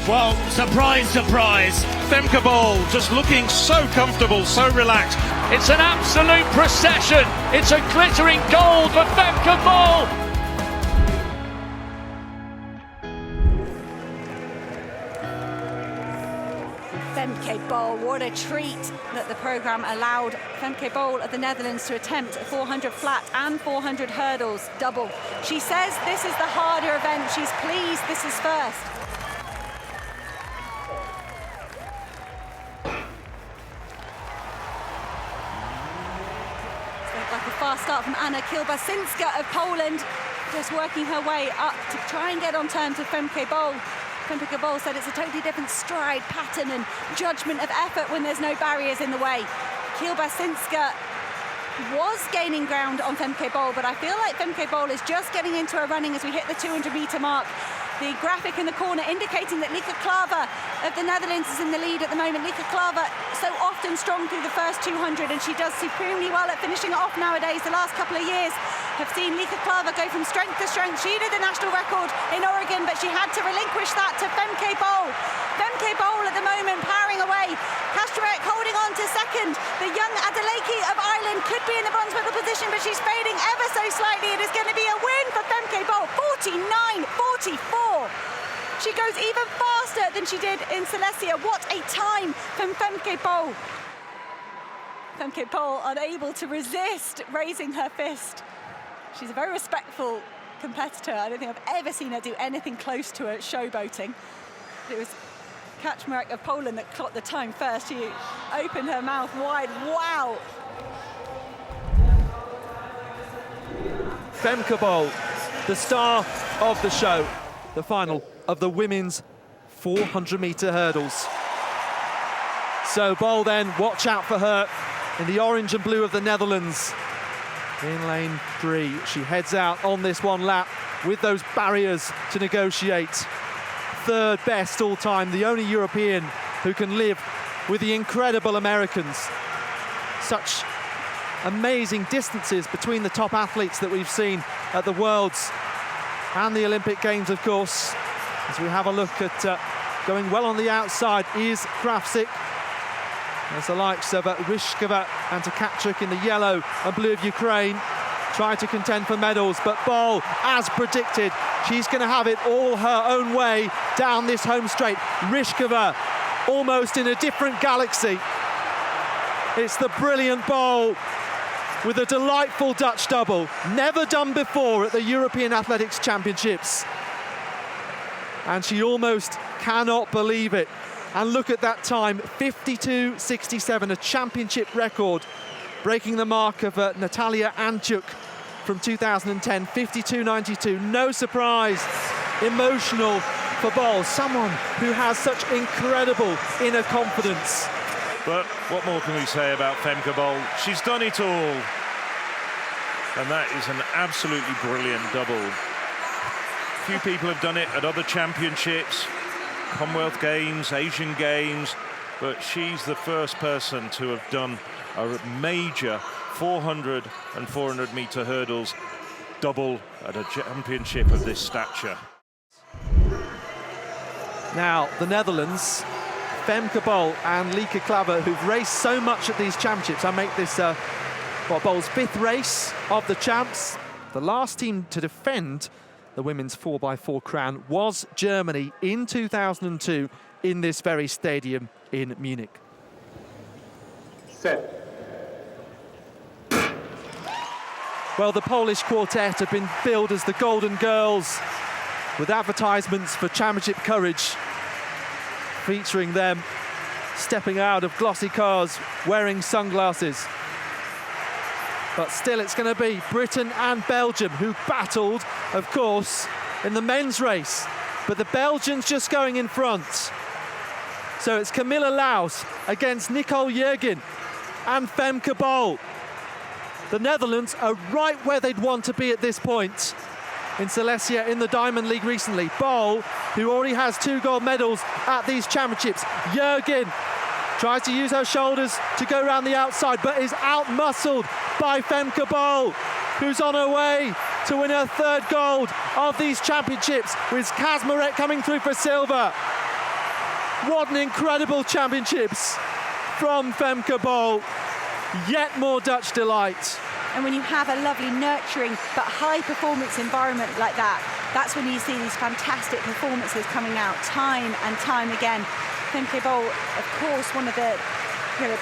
Well, surprise, surprise. Femke Bol just looking so comfortable, so relaxed. It's an absolute procession. It's a glittering gold for Femke Bol. Femke Bol, what a treat that the programme allowed Femke Bol of the Netherlands to attempt a 400 flat and 400 hurdles double. She says this is the harder event. She's pleased this is first. Like a fast start from Anna Kilbasinska of Poland, just working her way up to try and get on terms with Femke Bol. Femke Bol said it's a totally different stride, pattern and judgment of effort when there's no barriers in the way. Kilbasinska was gaining ground on Femke Bol, but I feel like Femke Bol is just getting into her running as we hit the 200-metre mark. The graphic in the corner indicating that Lieke Klaver of the Netherlands is in the lead at the moment. Lieke Klaver so often strong through the first 200, and she does supremely well at finishing it off nowadays. The last couple of years have seen Lieke Klaver go from strength to strength. She did the national record in Oregon, but she had to relinquish that to Femke Bol. Femke Bol at the moment powering away. Kastrek holding on to second. The young Adeleke of Ireland could be in the bronze medal position, but she's fading ever so slightly. It is going to be a win for Femke Bol, 49.44. She goes even faster than she did in Silesia. What a time from Femke Bol. Femke Bol unable to resist raising her fist. She's a very respectful competitor. I don't think I've ever seen her do anything close to a showboating. It was Kaczmarek of Poland that clocked the time first. She opened her mouth wide. Wow. Femke Bol, the star of the show, the final of the women's 400-metre hurdles. So Bol then, watch out for her in the orange and blue of the Netherlands. In lane 3, she heads out on this one lap with those barriers to negotiate. Third best all time, the only European who can live with the incredible Americans. Such amazing distances between the top athletes that we've seen at the Worlds and the Olympic Games, of course. As we have a look at going well on the outside is Krafsik. As the likes of Ryshkova and Tkachuk in the yellow and blue of Ukraine try to contend for medals, but Bol, as predicted, she's going to have it all her own way down this home straight. Ryshkova almost in a different galaxy. It's the brilliant Bol with a delightful Dutch double, never done before at the European Athletics Championships. And she almost cannot believe it. And look at that time, 52.67, a championship record, breaking the mark of Natalia Anchuk from 2010, 52.92. No surprise, emotional for Bol, someone who has such incredible inner confidence. But what more can we say about Femke Bol? She's done it all. And that is an absolutely brilliant double. Few people have done it at other championships, Commonwealth Games, Asian Games, but she's the first person to have done a major 400 and 400 metre hurdles double at a championship of this stature. Now, the Netherlands, Femke Bol and Lieke Klaver, who've raced so much at these championships. I make this Bol's 5th race of the champs. The last team to defend the women's 4x4 crown was Germany in 2002 in this very stadium in Munich. Set. Well, the Polish quartet have been billed as the Golden Girls, with advertisements for championship courage featuring them stepping out of glossy cars wearing sunglasses. But still, it's going to be Britain and Belgium who battled, of course, in the men's race. But the Belgians just going in front. So it's Camilla Laus against Nicole Jurgen and Femke Bol. The Netherlands are right where they'd want to be at this point. In Silesia in the Diamond League recently. Bol, who already has 2 gold medals at these championships. Jurgen tries to use her shoulders to go around the outside, but is out-muscled by Femke Bol, who's on her way to win her 3rd gold of these championships, with Kaczmarek coming through for silver. What an incredible championships from Femke Bol. Yet more Dutch delight. And when you have a lovely, nurturing but high-performance environment like that, that's when you see these fantastic performances coming out time and time again. Femke Bol, of course, one of the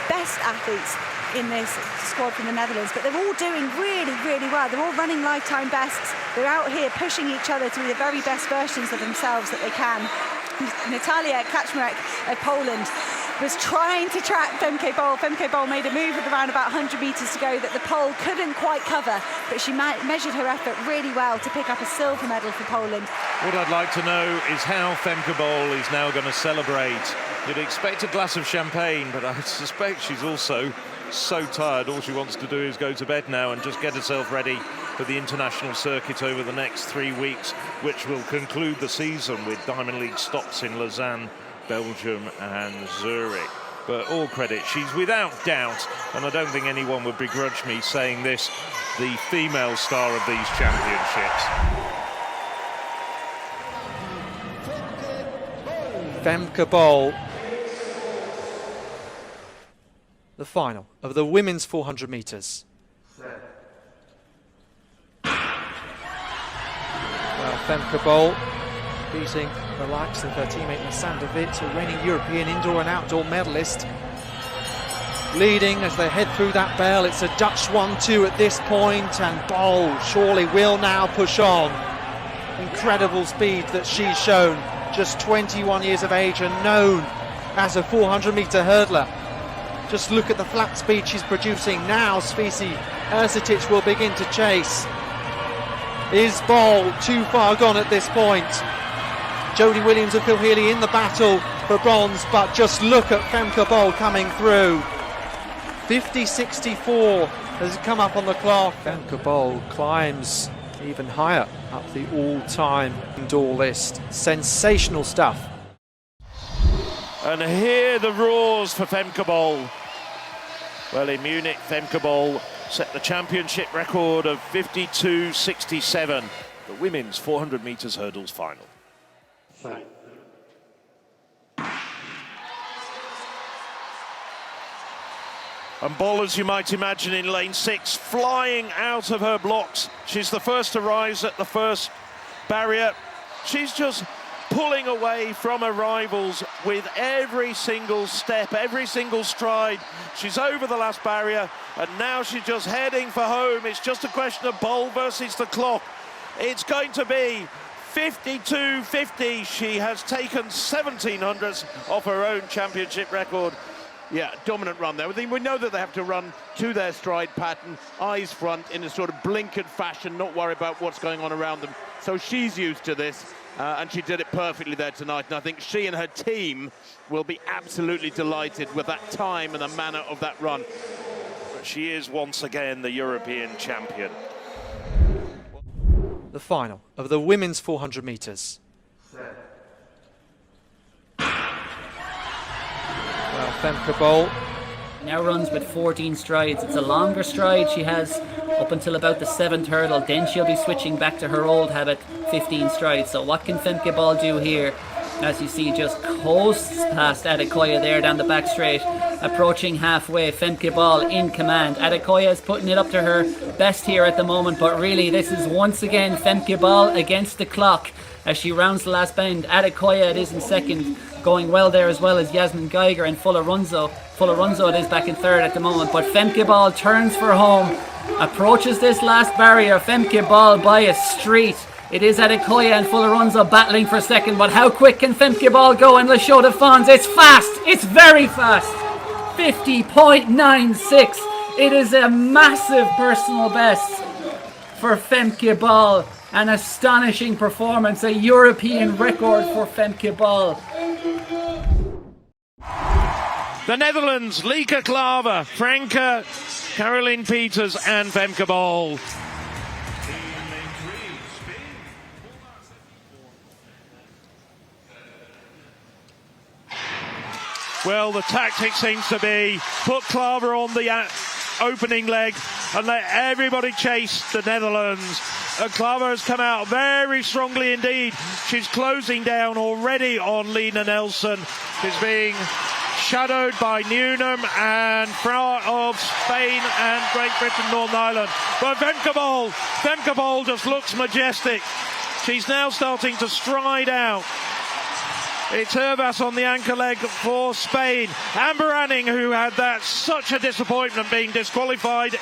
best athletes in this squad from the Netherlands, but they're all doing really, really well. They're all running lifetime bests. They're out here pushing each other to be the very best versions of themselves that they can. Natalia Kaczmarek of Poland was trying to track Femke Bol. Femke Bol made a move with around about 100 metres to go that the pole couldn't quite cover, but she measured her effort really well to pick up a silver medal for Poland. What I'd like to know is how Femke Bol is now going to celebrate. You'd expect a glass of champagne, but I suspect she's also so tired. All she wants to do is go to bed now and just get herself ready for the international circuit over the next 3 weeks, which will conclude the season with Diamond League stops in Lausanne, Belgium and Zurich. But all credit, she's without doubt, and I don't think anyone would begrudge me saying this, the female star of these championships. Femke Bol. The final of the women's 400 metres. Well, Femke Bol beating the likes of her teammate Masanda Witt, a reigning European indoor and outdoor medalist. Leading as they head through that bell. It's a Dutch 1-2 at this point, and Bol surely will now push on. Incredible speed that she's shown. Just 21 years of age and known as a 400-metre hurdler. Just look at the flat speed she's producing now. Svisi Ersitic will begin to chase. Is Bol too far gone at this point? Jodie Williams and Phil Healy in the battle for bronze, but just look at Femke Bol coming through. 50.64 has come up on the clock. Femke Bol climbs even higher up the all-time indoor list. Sensational stuff. And hear the roars for Femke Bol. Well, in Munich, Femke Bol set the championship record of 52.67. The women's 400 metres hurdles final. And Bol, as you might imagine, in lane 6, flying out of her blocks. She's the first to rise at the first barrier. She's just pulling away from her rivals with every single step, every single stride. She's over the last barrier, and now she's just heading for home. It's just a question of Bol versus the clock. It's going to be 52.50. She has taken 1700ths off her own championship record. Yeah, dominant run there. We know that they have to run to their stride pattern, eyes front, in a sort of blinkered fashion, not worry about what's going on around them. So she's used to this, and she did it perfectly there tonight. And I think she and her team will be absolutely delighted with that time and the manner of that run. But she is once again the European champion. The final of the women's 400 metres. Well, Femke Bol now runs with 14 strides. It's a longer stride she has up until about the 7th hurdle. Then she'll be switching back to her old habit, 15 strides. So what can Femke Bol do here? As you see, just coasts past Adekoya there down the back straight. Approaching halfway, Femke Bol in command. Adekoya is putting it up to her best here at the moment, but really this is once again Femke Bol against the clock as she rounds the last bend. Adekoya it is in second, going well there as well as Yasmin Geiger and Fularunzo. Fularunzo it is back in third at the moment, but Femke Bol turns for home, approaches this last barrier. Femke Bol by a street. It is Adekoya and Fularunzo battling for second, but how quick can Femke Bol go in Le Chaux de Fonds? It's fast, it's very fast. 50.96. It is a massive personal best for Femke Bol. An astonishing performance, a European record for Femke Bol. The Netherlands, Lieke Klaver, Franke, Caroline Peters and Femke Bol. Well, the tactic seems to be put Klaver on the opening leg and let everybody chase the Netherlands. Klava has come out very strongly indeed. She's closing down already on Lena Nelson. She's being shadowed by Newnham and Fra of Spain and Great Britain, Northern Ireland. But Femke Bol just looks majestic. She's now starting to stride out. It's Hervas on the anchor leg for Spain. Amber Anning, who had such a disappointment being disqualified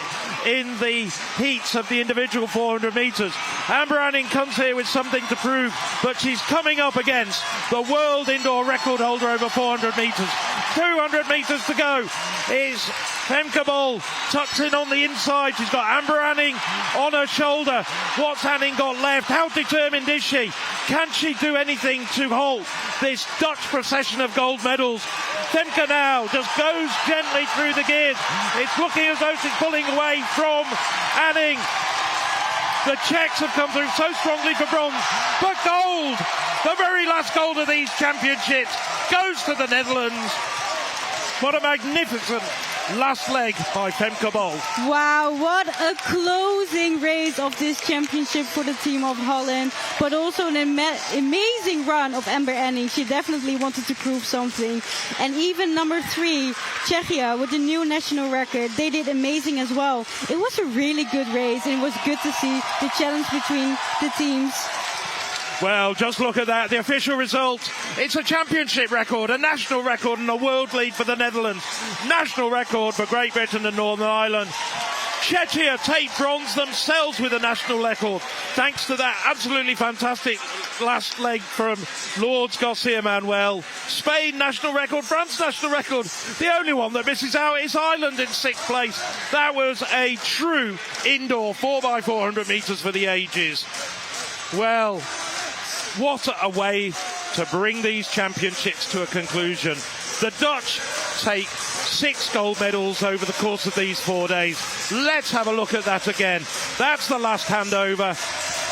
in the heats of the individual 400 metres. Amber Anning comes here with something to prove, but she's coming up against the world indoor record holder over 400 metres. 200 metres to go. Is Femke Bol tucked in on the inside. She's got Amber Anning on her shoulder. What's Anning got left? How determined is she? Can she do anything to halt this Dutch procession of gold medals? Femke now just goes gently through the gears. It's looking as though she's pulling away from Anning. The Czechs have come through so strongly for bronze, but gold, the very last gold of these championships, goes to the Netherlands. What a magnificent last leg by Femke Bol. Wow, what a closing race of this championship for the team of Holland, but also an amazing run of Amber Anning. She definitely wanted to prove something. And even number 3, Czechia, with the new national record, they did amazing as well. It was a really good race, and it was good to see the challenge between the teams. Well, just look at that. The official result. It's a championship record, a national record, and a world lead for the Netherlands. National record for Great Britain and Northern Ireland. Czechia take bronze themselves with a national record, thanks to that absolutely fantastic last leg from Lourdes Garcia Manuel. Spain national record, France national record. The only one that misses out is Ireland in 6th place. That was a true indoor 4x400 metres for the ages. Well, what a way to bring these championships to a conclusion. The Dutch take 6 gold medals over the course of these 4 days. Let's have a look at that again. That's the last handover.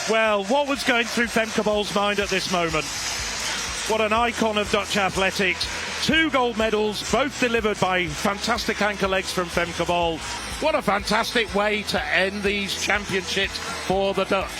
Well, what was going through Femke Bol's mind at this moment? What an icon of Dutch athletics. 2 gold medals, both delivered by fantastic anchor legs from Femke Bol. What a fantastic way to end these championships for the Dutch.